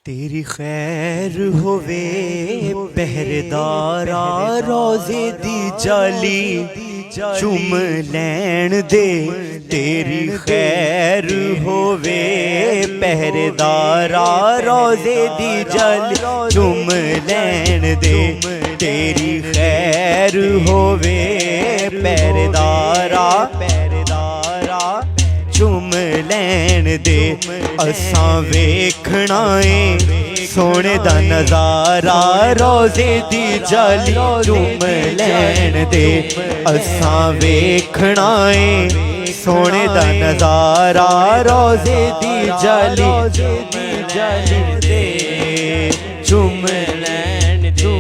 तेरी खैर होवे पहरेदारा रोजे दी जाली चुम लैन दे। तेरी खैर होवे पहरेदारा रोजे दी जाली चुम लैन दे। तेरी खैर होवे पहरेदारा चुम लैन दे। असां वेखना है सोने दा नज़ारा रोजे दी जाली चुम लैन दे। असां वेखना है सोने दा नज़ारा रोजे दी जाली दे। चुम लैन दे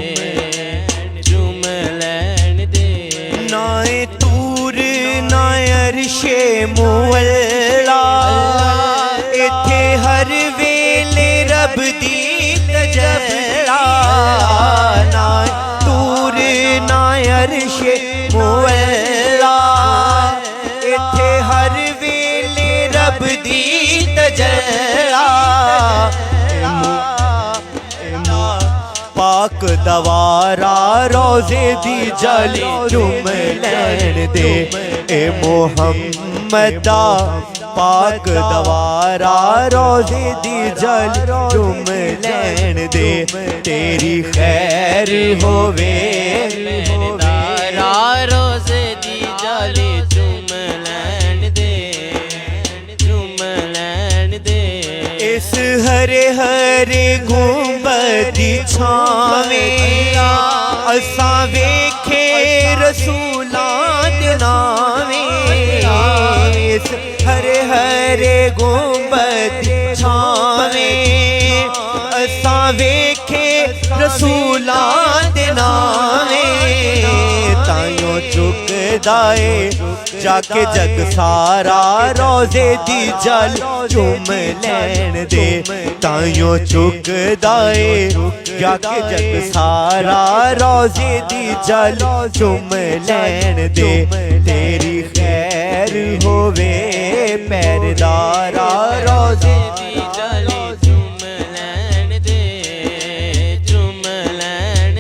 नाए तूर ना अरशे मुअल्ला इत्थे हर वेले रब दी तजल्ला। ना तूर ना अरशे मुअल्ला इत्थे हर वेले रब दी तजल्ला। पाक दवारा रोजे दी जाली चुम लैन दे। ए मोहम्मदा पाक दवारा रोजे दी जाली चुम लैन दे। तेरी खैर होवे रोजे दी जाली चुम लैन दे। इस हरे हरे गुंबद दी छावें असां वेखे रसूलां दे नावें। इस हरे हरे गुंबद दी छावें असां वेखे रसूलां दे नावें। ताइयों चुकदा है जाके जग सारा रोजे दी जाली चुम लैन दे। ताइयों चुकदा है जाके जग सारा रोजे दी जाली चुम लैन दे। तेरी खैर होवे पहरेदारा रोजे दी जाली चुम लैन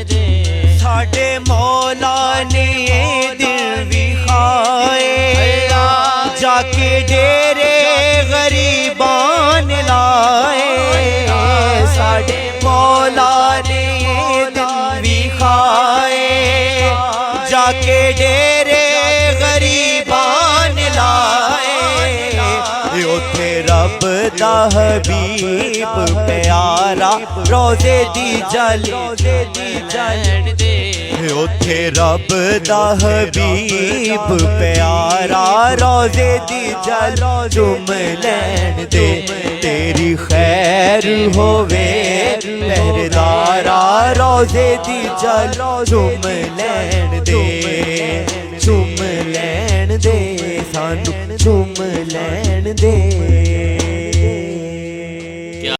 दे। साडे मौला ने दिल विखाए जाके डेरे गरीबान लाए। साडे मौला ने दिल विखाए जाके डेरे गरीबान लाए। उथे रब दा हबीब प्यारा रोजे दी जाली दे। उथे रब दा हबीब प्यारा रोजे दी जाली चुम लैन दे। तेरी खैर होवे पहरेदारा रोजे दी जाली चुम लैन दे। चुम लैन दे सानू चुम लैन दे।